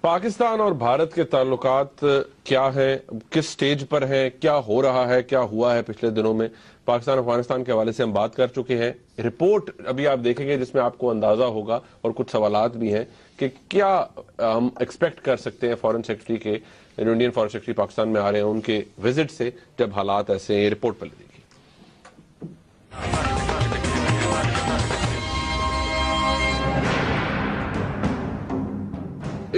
پاکستان اور بھارت کے تعلقات کیا ہیں، کس سٹیج پر ہیں، کیا ہو رہا ہے، کیا ہوا ہے پچھلے دنوں میں؟ پاکستان افغانستان کے حوالے سے ہم بات کر چکے ہیں. رپورٹ ابھی آپ دیکھیں گے جس میں آپ کو اندازہ ہوگا اور کچھ سوالات بھی ہیں کہ کیا ہم ایکسپیکٹ کر سکتے ہیں فارن سیکرٹری کے، انڈین فارن سیکرٹری پاکستان میں آ رہے ہیں ان کے وزٹ سے جب حالات ایسے ہیں. رپورٹ پہلے دیکھیے.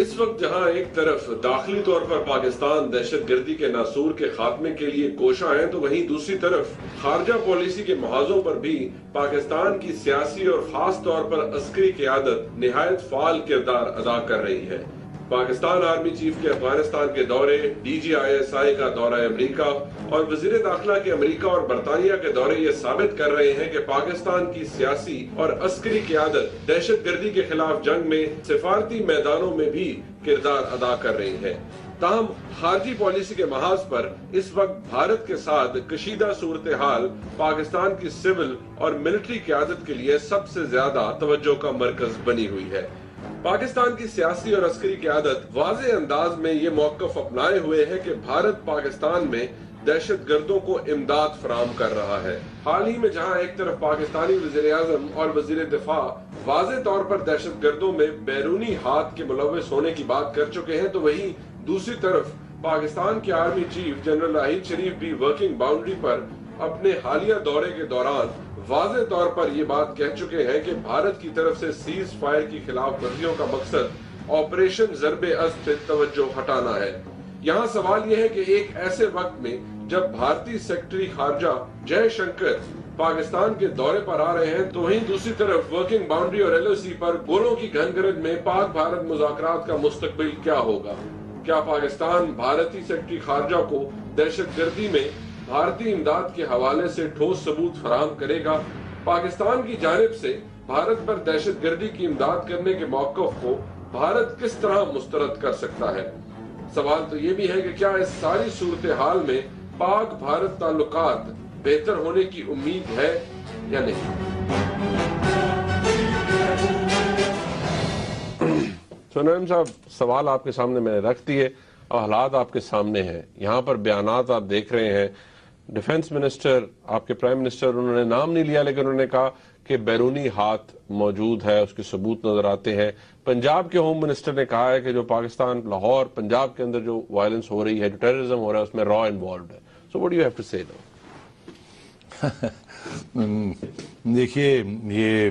اس وقت جہاں ایک طرف داخلی طور پر پاکستان دہشت گردی کے ناسور کے خاتمے کے لیے کوشاں ہیں، تو وہیں دوسری طرف خارجہ پالیسی کے محاذوں پر بھی پاکستان کی سیاسی اور خاص طور پر عسکری قیادت نہایت فعال کردار ادا کر رہی ہے. پاکستان آرمی چیف کے افغانستان کے دورے، DGISI کا دورہ امریکہ اور وزیر داخلہ کے امریکہ اور برطانیہ کے دورے یہ ثابت کر رہے ہیں کہ پاکستان کی سیاسی اور عسکری قیادت دہشت گردی کے خلاف جنگ میں سفارتی میدانوں میں بھی کردار ادا کر رہی ہے. تاہم خارجی پالیسی کے محاذ پر اس وقت بھارت کے ساتھ کشیدہ صورتحال پاکستان کی سول اور ملٹری قیادت کے لیے سب سے زیادہ توجہ کا مرکز بنی ہوئی ہے. پاکستان کی سیاسی اور عسکری قیادت واضح انداز میں یہ موقف اپنائے ہوئے ہے کہ بھارت پاکستان میں دہشت گردوں کو امداد فراہم کر رہا ہے. حال ہی میں جہاں ایک طرف پاکستانی وزیر اعظم اور وزیر دفاع واضح طور پر دہشت گردوں میں بیرونی ہاتھ کے ملوث ہونے کی بات کر چکے ہیں، تو وہیں دوسری طرف پاکستان کے army chief general Raheel Sharif بھی ورکنگ باؤنڈری پر اپنے حالیہ دورے کے دوران واضح طور پر یہ بات کہہ چکے ہیں کہ بھارت کی طرف سے سیز فائر کی خلاف ورزیوں کا مقصد آپریشن ضرب اسد سے توجہ ہٹانا ہے. یہاں سوال یہ ہے کہ ایک ایسے وقت میں جب بھارتی سیکرٹری خارجہ جے شنکر پاکستان کے دورے پر آ رہے ہیں، تو وہیں دوسری طرف ورکنگ باؤنڈری اور LOC پر گولوں کی گھن گرج میں پاک بھارت مذاکرات کا مستقبل کیا ہوگا؟ کیا پاکستان بھارتی سیکرٹری خارجہ کو دہشت گردی میں بھارتی امداد کے حوالے سے ٹھوس ثبوت فراہم کرے گا؟ پاکستان کی جانب سے بھارت پر دہشت گردی کی امداد کرنے کے موقف کو بھارت کس طرح مسترد کر سکتا ہے؟ سوال تو یہ بھی ہے کہ کیا اس ساری صورتحال میں پاک بھارت تعلقات بہتر ہونے کی امید ہے یا نہیں؟ سنیم صاحب، سوال آپ کے سامنے میں نے رکھ دیے اور حالات آپ کے سامنے ہیں. یہاں پر بیانات آپ دیکھ رہے ہیں. ڈیفنس منسٹر، آپ کے پرائم منسٹر، انہوں نے نام نہیں لیا لیکن انہوں نے کہا کہ بیرونی ہاتھ موجود ہے، اس کے ثبوت نظر آتے ہیں. پنجاب کے ہوم منسٹر نے کہا ہے کہ جو پاکستان لاہور پنجاب کے اندر جو وائلنس ہو رہی ہے، جو ٹیررزم ہو رہا ہے، اس میں را انوالوڈ ہے. So what do you have to say now? دیکھیے، یہ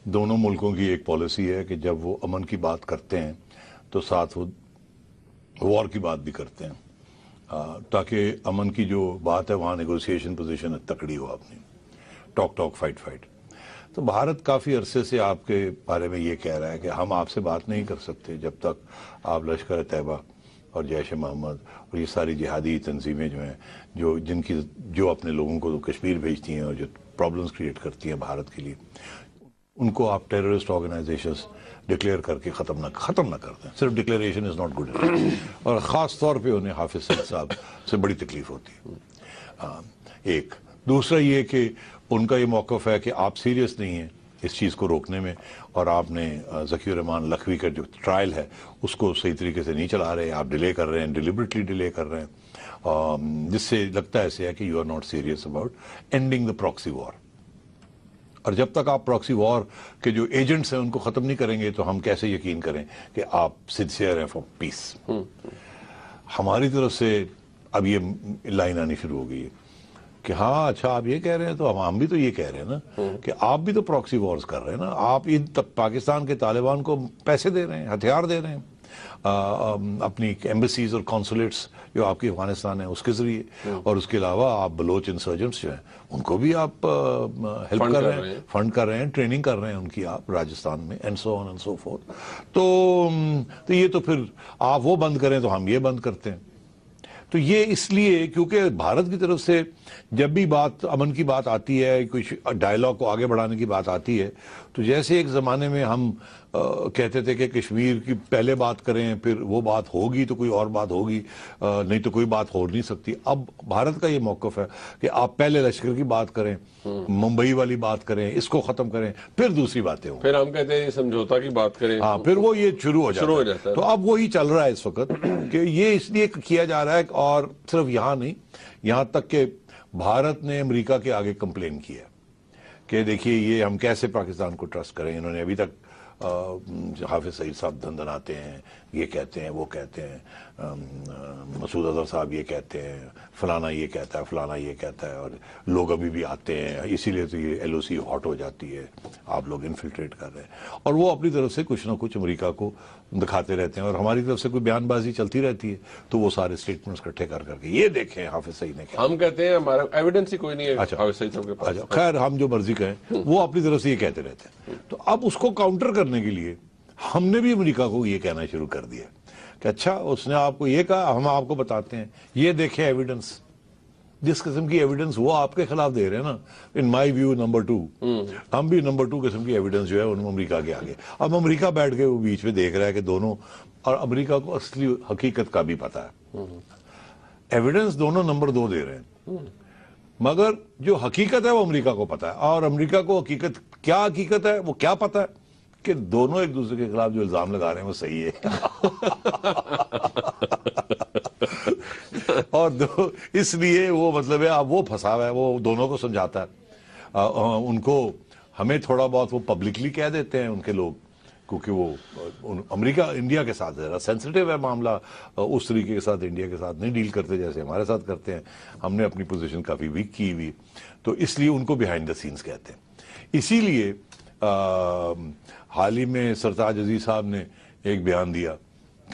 دونوں ملکوں کی ایک پالیسی ہے کہ جب وہ امن کی بات کرتے ہیں تو ساتھ وہ وار کی بات بھی کرتے ہیں، تاکہ امن کی جو بات ہے وہاں نیگوسیشن پوزیشن تکڑی ہو اپنی، ٹاک فائٹ. تو بھارت کافی عرصے سے آپ کے بارے میں یہ کہہ رہا ہے کہ ہم آپ سے بات نہیں کر سکتے جب تک آپ لشکر طیبہ اور جیش محمد اور یہ ساری جہادی تنظیمیں جو ہیں جو اپنے لوگوں کو کشمیر بھیجتی ہیں اور جو پرابلمز کریٹ کرتی ہیں بھارت کے لیے، ان کو آپ ٹیررسٹ آرگنائزیشنز ڈکلیئر کر کے ختم نہ کر دیں. صرف ڈکلیریشن از ناٹ گڈ، اور خاص طور پہ انہیں حافظ سعید صاحب سے بڑی تکلیف ہوتی ہے. ایک دوسرا یہ کہ ان کا یہ موقف ہے کہ آپ سیریس نہیں ہیں اس چیز کو روکنے میں، اور آپ نے ذکی الرحمان لکھوی کا جو ٹرائل ہے اس کو صحیح طریقے سے نہیں چلا رہے، آپ ڈیلے کر رہے ہیں، ڈیلیبریٹلی ڈیلے کر رہے ہیں، جس سے لگتا ایسے ہے کہ you are not serious about ending the proxy war. اور جب تک آپ پراکسی وار کے جو ایجنٹس ہیں ان کو ختم نہیں کریں گے تو ہم کیسے یقین کریں کہ آپ سنسیئر ہیں فار پیس؟ ہماری طرف سے اب یہ لائن آنی شروع ہو گئی ہے کہ ہاں اچھا آپ یہ کہہ رہے ہیں تو ہم بھی تو یہ کہہ رہے ہیں نا کہ آپ بھی تو پراکسی وارز کر رہے ہیں نا. آپ پاکستان کے طالبان کو پیسے دے رہے ہیں، ہتھیار دے رہے ہیں، اپنی ایمبیسیز اور کانسولیٹس جو آپ کی افغانستان ہے اس کے ذریعے، اور اس کے علاوہ آپ بلوچ انسرجنٹس جو ہیں ان کو بھی آپ ہیلپ کر رہے ہیں، فنڈ کر رہے ہیں، ٹریننگ کر رہے ہیں ان کی آپ راجستھان میں، and so on and so forth. تو یہ تو پھر آپ وہ بند کریں تو ہم یہ بند کرتے ہیں. تو یہ اس لیے کیونکہ بھارت کی طرف سے جب بھی بات امن کی بات آتی ہے، کچھ ڈائلاگ کو آگے بڑھانے کی بات آتی ہے، تو جیسے ایک زمانے میں ہم کہتے تھے کہ کشمیر کی پہلے بات کریں پھر وہ بات ہوگی تو کوئی اور بات ہوگی, نہیں تو کوئی بات ہو نہیں سکتی. اب بھارت کا یہ موقف ہے کہ آپ پہلے لشکر کی بات کریں, ممبئی والی بات کریں, اس کو ختم کریں, پھر دوسری باتیں ہوں, پھر ہم کہتے ہیں سمجھوتا کی بات کریں. ہاں پھر وہ یہ شروع ہو جاتا ہے. تو اب وہی چل رہا ہے اس وقت کہ یہ اس لیے کیا جا رہا ہے, اور صرف یہاں نہیں, یہاں تک کہ بھارت نے امریکہ کے آگے کمپلین کیا کہ دیکھیے یہ ہم کیسے پاکستان کو ٹرسٹ کریں. انہوں نے ابھی تک حافظ سعید صاحب دندناتے ہیں, یہ کہتے ہیں, وہ کہتے ہیں, مسعود اظہر صاحب یہ کہتے ہیں, فلانا یہ کہتا ہے, فلانا یہ کہتا ہے, اور لوگ ابھی بھی آتے ہیں, اسی لیے تو یہ ایل او سی ہاٹ ہو جاتی ہے, آپ لوگ انفلٹریٹ کر رہے ہیں. اور وہ اپنی طرف سے کچھ نہ کچھ امریکہ کو دکھاتے رہتے ہیں, اور ہماری طرف سے کوئی بیان بازی چلتی رہتی ہے, تو وہ سارے اسٹیٹمنٹس اکٹھے کر کے یہ دیکھیں حافظ سعید نے کہا. ہم کہتے ہیں ہمارا ایویڈنس ہی کوئی نہیں ہے حافظ سعید صاحب کے پاس. خیر ہم جو مرضی کہیں, وہ اپنی طرف سے یہ کہتے رہتے ہیں. تو اب اس کو کاؤنٹر کرنے کے لیے ہم نے بھی امریکہ کو یہ کہنا شروع کر دیا کہ اچھا اس نے آپ کو یہ کہا, ہم آپ کو بتاتے ہیں, یہ دیکھیں ایویڈنس. جس قسم کی ایویڈنس وہ آپ کے خلاف دے رہے ہیں نا, ان مائی ویو نمبر 2, ہم بھی نمبر 2 قسم کی ایویڈنس جو ہے ان امریکہ کے آگے. اب امریکہ بیٹھ کے وہ بیچ میں دیکھ رہا ہے کہ دونوں, اور امریکہ کو اصلی حقیقت کا بھی پتا ہے. ایویڈنس دونوں نمبر 2 دے رہے ہیں, مگر جو حقیقت ہے وہ امریکہ کو پتا ہے, اور امریکہ کو حقیقت ہے وہ کیا پتا ہے کہ دونوں ایک دوسرے کے خلاف جو الزام لگا رہے ہیں وہ صحیح ہے. اور اس لیے وہ مطلب ہے اب وہ پھنسا ہوا ہے, وہ دونوں کو سمجھاتا ہے. ان کو ہمیں تھوڑا بہت وہ پبلکلی کہہ دیتے ہیں ان کے لوگ, کیونکہ وہ امریکہ انڈیا کے ساتھ ذرا سینسٹیو ہے معاملہ, اس طریقے کے ساتھ انڈیا کے ساتھ نہیں ڈیل کرتے جیسے ہمارے ساتھ کرتے ہیں. ہم نے اپنی پوزیشن کافی ویک کی ہوئی, تو اس لیے ان کو بیہائنڈ دا سینز کہتے ہیں. اسی لیے حال ہی میں سرتاج عزیز صاحب نے ایک بیان دیا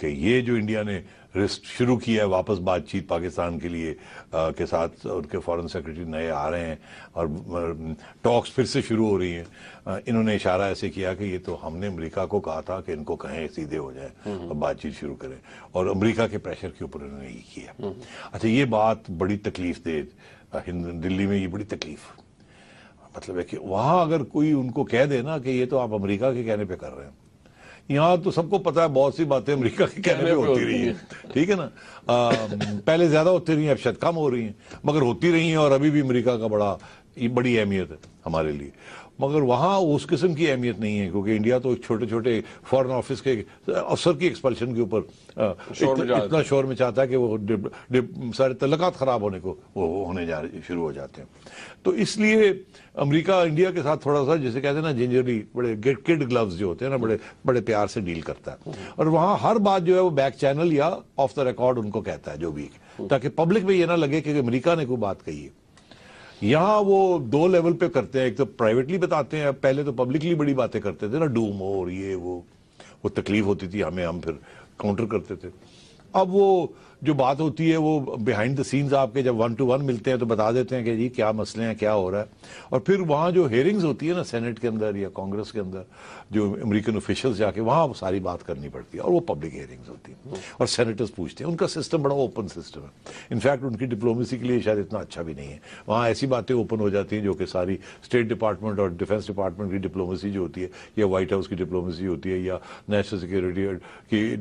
کہ یہ جو انڈیا نے شروع کیا ہے واپس بات چیت پاکستان کے لیے کے ساتھ, ان کے فارن سیکرٹری نئے آ رہے ہیں اور ٹاکس پھر سے شروع ہو رہی ہیں. انہوں نے اشارہ ایسے کیا کہ یہ تو ہم نے امریکہ کو کہا تھا کہ ان کو کہیں سیدھے ہو جائیں اور بات چیت شروع کریں, اور امریکہ کے پریشر کے اوپر انہوں نے یہ کیا. اچھا یہ بات بڑی تکلیف دے, دلی میں یہ بڑی تکلیف مطلب ہے کہ وہاں اگر کوئی ان کو کہہ دے نا کہ یہ تو آپ امریکہ کے کہنے پہ کر رہے ہیں, یہاں تو سب کو پتا ہے بہت سی باتیں امریکہ کے کہنے پہ ہوتی رہی ہیں, ٹھیک ہے نا, پہلے زیادہ ہوتی رہی ہیں, اب شاید کم ہو رہی ہیں, مگر ہوتی رہی ہیں, اور ابھی بھی امریکہ کا بڑی اہمیت ہے ہمارے لیے. مگر وہاں اس قسم کی اہمیت نہیں ہے, کیونکہ انڈیا تو چھوٹے چھوٹے فارن آفس کے افسر کی ایکسپلشن کے اوپر اتنا شور میں چاہتا ہے کہ وہ سارے تعلقات خراب ہونے کو ہونے شروع ہو جاتے ہیں. تو اس لیے امریکہ انڈیا کے ساتھ تھوڑا سا جیسے کہتے ہیں نا جنجرلی, بڑے کڈ گلوز جو ہوتے ہیں نا, بڑے پیار سے ڈیل کرتا ہے. اور وہاں ہر بات جو ہے وہ بیک چینل یا آف دا ریکارڈ ان کو کہتا ہے جو بھی, تاکہ پبلک میں یہ نہ لگے کہ امریکہ نے کوئی بات کہی ہے. یہاں وہ 2 لیول پہ کرتے ہیں, ایک تو پرائیویٹلی بتاتے ہیں, پہلے تو پبلکلی بڑی باتیں کرتے تھے نا, ڈو مور, یہ وہ تکلیف ہوتی تھی ہمیں, ہم پھر کاؤنٹر کرتے تھے. اب وہ جو بات ہوتی ہے وہ بیہائنڈ دا سینز آپ کے جب 1 to 1 ملتے ہیں تو بتا دیتے ہیں کہ جی کیا مسئلے ہیں, کیا ہو رہا ہے. اور پھر وہاں جو ہیئرنگز ہوتی ہے نا سینٹ کے اندر یا کانگریس کے اندر, جو امریکن آفیشلز جا کے وہاں ساری بات کرنی پڑتی ہے, اور وہ پبلک ہیئرنگز ہوتی ہیں, اور سینیٹرز پوچھتے ہیں. ان کا سسٹم بڑا اوپن سسٹم ہے. انفیکٹ ان کی ڈپلومیسی کے لیے شاید اتنا اچھا بھی نہیں ہے. وہاں ایسی باتیں اوپن ہو جاتی ہیں جو کہ ساری اسٹیٹ ڈپارٹمنٹ اور ڈیفینس ڈپارٹمنٹ کی ڈپلومیسی جو ہوتی ہے, یا وائٹ ہاؤس کی ڈپلومیسی ہوتی ہے, یا نیشنل سیکورٹی کی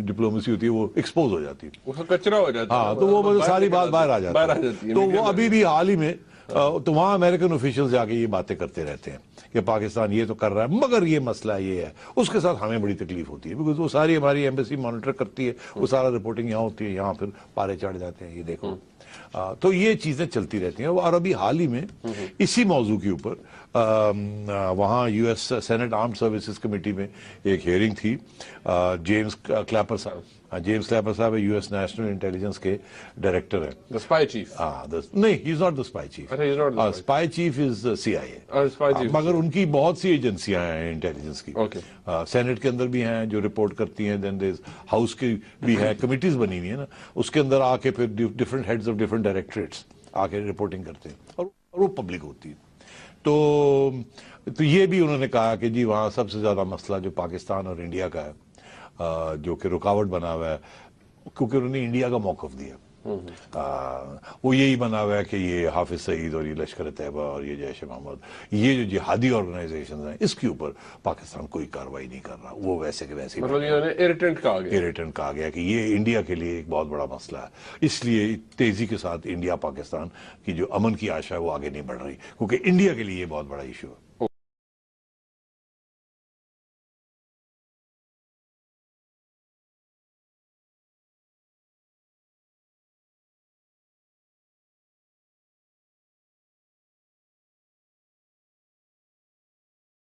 ڈپلومیسی ہوتی ہے, وہ ایکسپوز ہو جاتی ہے, کچرا ہو جاتا ہے. ہاں تو وہ ساری بات باہر آ جاتی ہے. تو وہ ابھی بھی حال ہی میں تو وہاں امریکن آفیشل جا کے یہ باتیں کرتے رہتے ہیں کہ پاکستان یہ تو کر رہا ہے, مگر یہ مسئلہ یہ ہے. اس کے ساتھ ہمیں بڑی تکلیف ہوتی ہے, بیکاز وہ ساری ہماری ایمبیسی مانیٹر کرتی ہے, وہ سارا رپورٹنگ یہاں ہوتی ہے, یہاں پھر پارے چڑھ جاتے ہیں, یہ دیکھو. تو یہ چیزیں چلتی رہتی ہیں. اور ابھی حال ہی میں اسی موضوع کے اوپر وہاں U S senate armed services committee میں ایک ہیئرنگ تھی. جیمز کلیپر صاحب یو ایس نیشنل انٹیلیجنس کے ڈائریکٹر ہیں. اسپائی چیف نہیں, he is not the spy chief. Spy chief is C I A, مگر ان کی بہت سی ایجنسیاں ہیں انٹیلیجنس کی. سینٹ کے اندر بھی ہیں جو رپورٹ کرتی ہیں, دین ہاؤس کی بھی ہے, کمیٹیز بنی ہوئی ہیں نا, اس کے اندر آ کے پھر ڈفرنٹ ہیڈز آف ڈفرنٹ ڈائریکٹریٹس آ کے رپورٹنگ کرتے ہیں, اور وہ پبلک ہوتی ہے. تو یہ بھی انہوں نے کہا کہ جی وہاں سب سے زیادہ مسئلہ جو پاکستان اور انڈیا کا ہے, جو کہ رکاوٹ بنا ہوا ہے, کیونکہ انہوں نے انڈیا کا موقف دیا وہ یہی بنا ہوا ہے کہ یہ حافظ سعید اور یہ لشکر طیبہ اور یہ جیش محمد، یہ جو جہادی آرگنائزیشنز ہیں، اس کے اوپر پاکستان کوئی کارروائی نہیں کر رہا. وہ ویسے کہ ویسے مطلب irritant کہا گیا کہ یہ انڈیا کے لیے ایک بہت بڑا مسئلہ ہے، اس لیے تیزی کے ساتھ انڈیا پاکستان کی جو امن کی آشا ہے وہ آگے نہیں بڑھ رہی، کیونکہ انڈیا کے لیے یہ بہت بڑا ایشو ہے.